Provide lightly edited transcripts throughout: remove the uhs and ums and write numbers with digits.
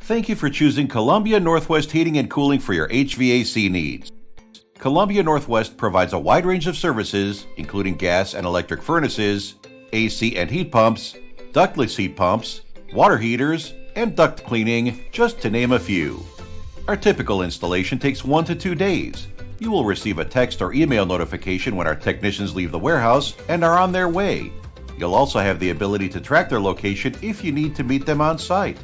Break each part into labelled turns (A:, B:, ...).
A: Thank you for choosing Columbia Northwest Heating and Cooling for your HVAC needs. Columbia Northwest provides a wide range of services, including gas and electric furnaces, AC and heat pumps, ductless heat pumps, water heaters, and duct cleaning, just to name a few. Our typical installation takes 1 to 2 days. You will receive a text or email notification when our technicians leave the warehouse and are on their way. You'll also have the ability to track their location if you need to meet them on site.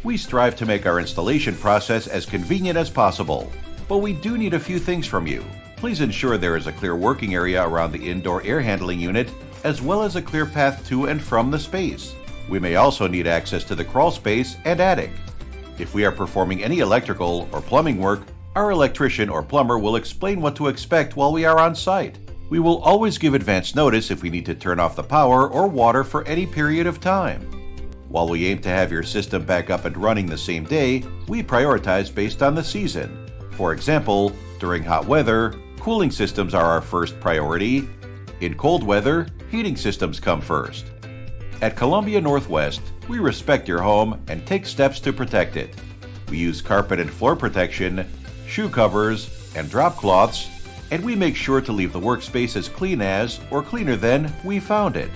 A: We strive to make our installation process as convenient as possible, but we do need a few things from you. Please ensure there is a clear working area around the indoor air handling unit, as well as a clear path to and from the space. We may also need access to the crawl space and attic. If we are performing any electrical or plumbing work, our electrician or plumber will explain what to expect while we are on site. We will always give advance notice if we need to turn off the power or water for any period of time. While we aim to have your system back up and running the same day, we prioritize based on the season. For example, during hot weather, cooling systems are our first priority. In cold weather, heating systems come first. At Columbia Northwest, we respect your home and take steps to protect it. We use carpet and floor protection, shoe covers, and drop cloths, and we make sure to leave the workspace as clean as or cleaner than we found it.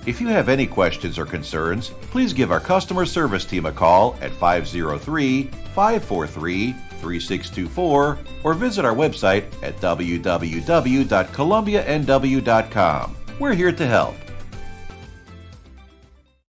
A: If you have any questions or concerns, please give our customer service team a call at 503-543-3624 or visit our website at www.columbianw.com. We're here to help.